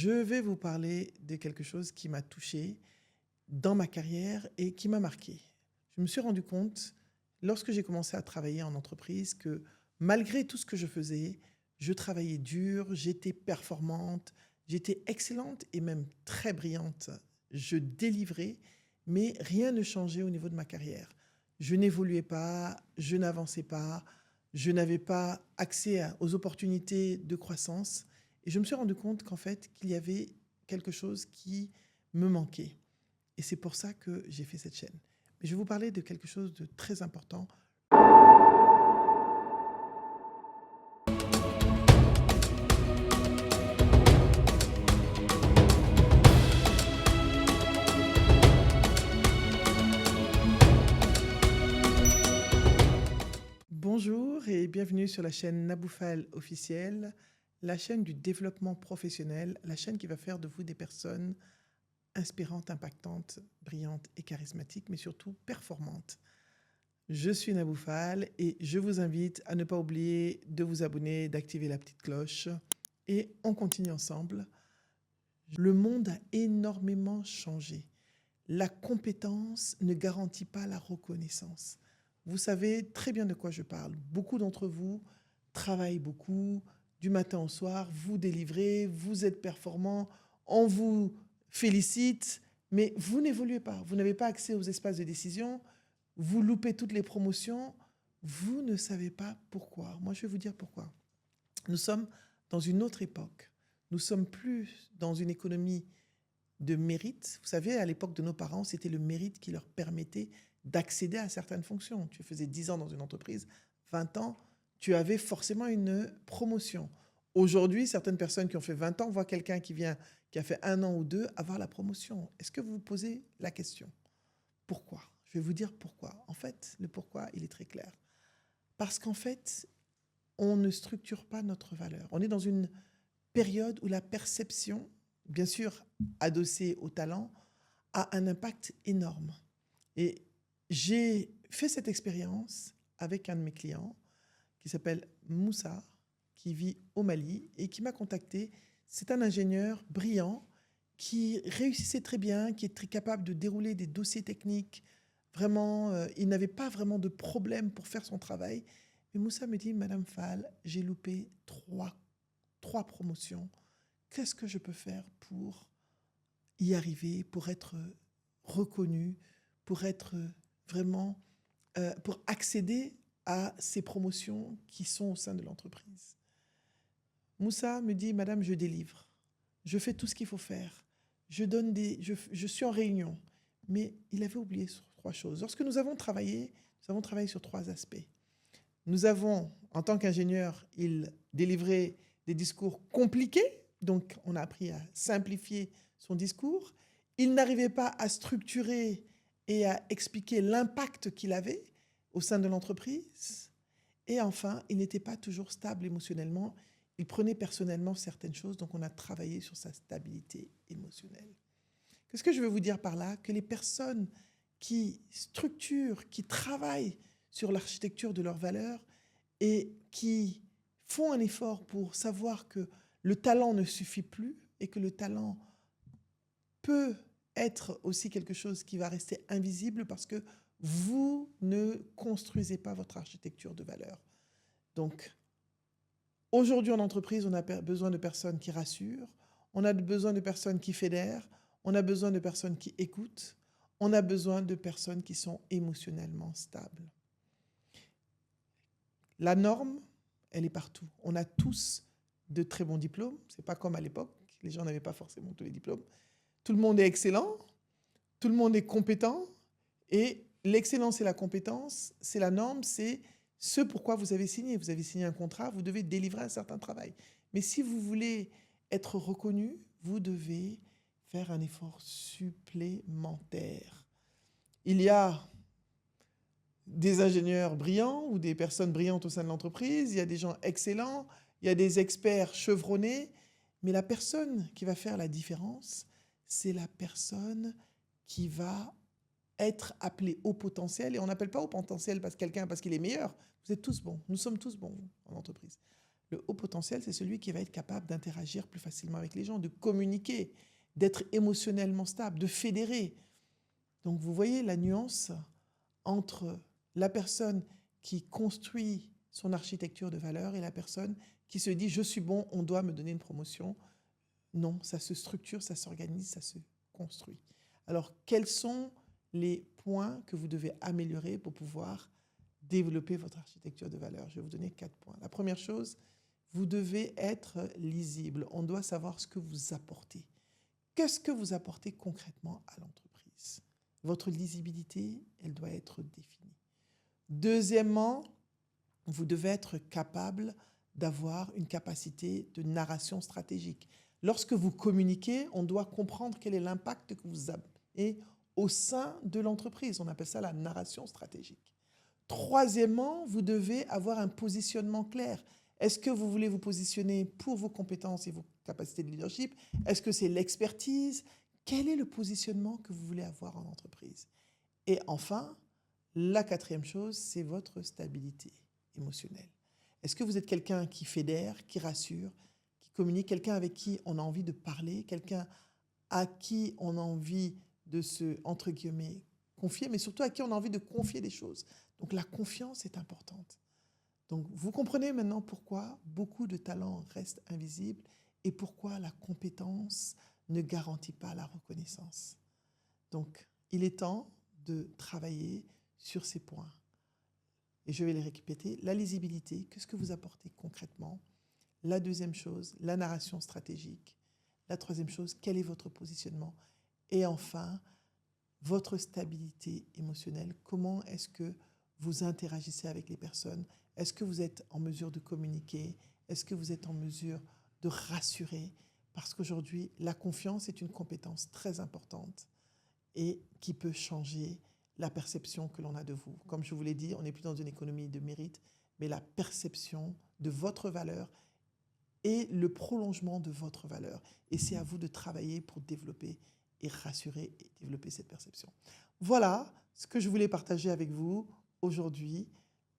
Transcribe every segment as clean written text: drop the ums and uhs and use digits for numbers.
Je vais vous parler de quelque chose qui m'a touché dans ma carrière et qui m'a marqué. Je me suis rendu compte, lorsque j'ai commencé à travailler en entreprise, que malgré tout ce que je faisais, je travaillais dur, j'étais performante, j'étais excellente et même très brillante. Je délivrais, mais rien ne changeait au niveau de ma carrière. Je n'évoluais pas, je n'avançais pas, je n'avais pas accès aux opportunités de croissance. Et je me suis rendu compte qu'en fait, qu'il y avait quelque chose qui me manquait. Et c'est pour ça que j'ai fait cette chaîne. Mais je vais vous parler de quelque chose de très important. Bonjour et bienvenue sur la chaîne Naboufal officielle, la chaîne du développement professionnel, la chaîne qui va faire de vous des personnes inspirantes, impactantes, brillantes et charismatiques, mais surtout performantes. Je suis Naboufal et je vous invite à ne pas oublier de vous abonner, d'activer la petite cloche et on continue ensemble. Le monde a énormément changé. La compétence ne garantit pas la reconnaissance. Vous savez très bien de quoi je parle. Beaucoup d'entre vous travaillent beaucoup, du matin au soir, vous délivrez, vous êtes performant, on vous félicite, mais vous n'évoluez pas. Vous n'avez pas accès aux espaces de décision, vous loupez toutes les promotions, vous ne savez pas pourquoi. Moi, je vais vous dire pourquoi. Nous sommes dans une autre époque. Nous sommes plus dans une économie de mérite. Vous savez, à l'époque de nos parents, c'était le mérite qui leur permettait d'accéder à certaines fonctions. Tu faisais 10 ans dans une entreprise, 20 ans, tu avais forcément une promotion. Aujourd'hui, certaines personnes qui ont fait 20 ans voient quelqu'un qui a fait 1 an ou 2 avoir la promotion. Est-ce que vous vous posez la question? Pourquoi? Je vais vous dire pourquoi. En fait, le pourquoi, il est très clair. Parce qu'en fait, on ne structure pas notre valeur. On est dans une période où la perception, bien sûr adossée au talent, a un impact énorme. Et j'ai fait cette expérience avec un de mes clients qui s'appelle Moussa, qui vit au Mali et qui m'a contacté. C'est un ingénieur brillant qui réussissait très bien, qui est très capable de dérouler des dossiers techniques. Vraiment, il n'avait pas vraiment de problème pour faire son travail. Mais Moussa me dit, Madame Fall, j'ai loupé trois promotions. Qu'est-ce que je peux faire pour y arriver, pour être reconnu, pour être vraiment, pour accéder à ces promotions qui sont au sein de l'entreprise? Moussa me dit, Madame, je délivre. Je fais tout ce qu'il faut faire. Je suis en réunion. Mais il avait oublié sur 3 choses. Lorsque nous avons travaillé sur 3 aspects. Nous avons, en tant qu'ingénieur, il délivrait des discours compliqués. Donc, on a appris à simplifier son discours. Il n'arrivait pas à structurer et à expliquer l'impact qu'il avait au sein de l'entreprise. Et enfin, il n'était pas toujours stable émotionnellement. Il prenait personnellement certaines choses, donc on a travaillé sur sa stabilité émotionnelle. Qu'est-ce que je veux vous dire par là? Que les personnes qui structurent, qui travaillent sur l'architecture de leurs valeurs et qui font un effort pour savoir que le talent ne suffit plus et que le talent peut être aussi quelque chose qui va rester invisible parce que vous ne construisez pas votre architecture de valeurs. Donc, aujourd'hui en entreprise, on a besoin de personnes qui rassurent, on a besoin de personnes qui fédèrent, on a besoin de personnes qui écoutent, on a besoin de personnes qui sont émotionnellement stables. La norme, elle est partout. On a tous de très bons diplômes. Ce n'est pas comme à l'époque, les gens n'avaient pas forcément tous les diplômes. Tout le monde est excellent, tout le monde est compétent, et l'excellence et la compétence, c'est la norme, c'est ce pourquoi vous avez signé. Vous avez signé un contrat, vous devez délivrer un certain travail. Mais si vous voulez être reconnu, vous devez faire un effort supplémentaire. Il y a des ingénieurs brillants ou des personnes brillantes au sein de l'entreprise, il y a des gens excellents, il y a des experts chevronnés, mais la personne qui va faire la différence, c'est la personne qui va être appelée au potentiel. Et on n'appelle pas au potentiel parce qu'il est meilleur. Vous êtes tous bons. Nous sommes tous bons en entreprise. Le haut potentiel, c'est celui qui va être capable d'interagir plus facilement avec les gens, de communiquer, d'être émotionnellement stable, de fédérer. Donc vous voyez la nuance entre la personne qui construit son architecture de valeur et la personne qui se dit « je suis bon, on doit me donner une promotion ». Non, ça se structure, ça s'organise, ça se construit. Alors, quels sont les points que vous devez améliorer pour pouvoir développer votre architecture de valeur? Je vais vous donner 4 points. La première chose, vous devez être lisible. On doit savoir ce que vous apportez. Qu'est-ce que vous apportez concrètement à l'entreprise? Votre lisibilité, elle doit être définie. Deuxièmement, vous devez être capable d'avoir une capacité de narration stratégique. Lorsque vous communiquez, on doit comprendre quel est l'impact que vous avez au sein de l'entreprise. On appelle ça la narration stratégique. Troisièmement, vous devez avoir un positionnement clair. Est-ce que vous voulez vous positionner pour vos compétences et vos capacités de leadership? Est-ce que c'est l'expertise? Quel est le positionnement que vous voulez avoir en entreprise? Et enfin, la quatrième chose, c'est votre stabilité émotionnelle. Est-ce que vous êtes quelqu'un qui fédère, qui rassure, qui communique, quelqu'un avec qui on a envie de parler, quelqu'un à qui on a envie de se, entre guillemets, confier, mais surtout à qui on a envie de confier des choses? Donc la confiance est importante. Donc vous comprenez maintenant pourquoi beaucoup de talents restent invisibles et pourquoi la compétence ne garantit pas la reconnaissance. Donc il est temps de travailler sur ces points. Et je vais les répéter. La lisibilité, qu'est-ce que vous apportez concrètement? La deuxième chose, la narration stratégique. La troisième chose, quel est votre positionnement? Et enfin, votre stabilité émotionnelle. Comment est-ce que vous interagissez avec les personnes? Est-ce que vous êtes en mesure de communiquer? Est-ce que vous êtes en mesure de rassurer? Parce qu'aujourd'hui, la confiance est une compétence très importante et qui peut changer la perception que l'on a de vous. Comme je vous l'ai dit, on n'est plus dans une économie de mérite, mais la perception de votre valeur est le prolongement de votre valeur. Et c'est à vous de travailler pour développer et rassurer et développer cette perception. Voilà ce que je voulais partager avec vous aujourd'hui.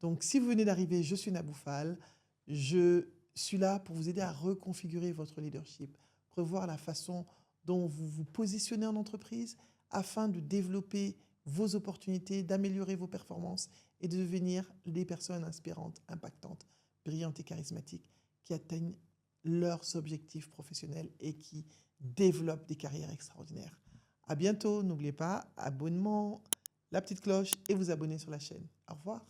Donc, si vous venez d'arriver, je suis Nabou Fall. Je suis là pour vous aider à reconfigurer votre leadership, revoir la façon dont vous vous positionnez en entreprise afin de développer vos opportunités, d'améliorer vos performances et de devenir des personnes inspirantes, impactantes, brillantes et charismatiques qui atteignent leurs objectifs professionnels et qui développent des carrières extraordinaires. À bientôt, n'oubliez pas, abonnement, la petite cloche et vous abonner sur la chaîne. Au revoir.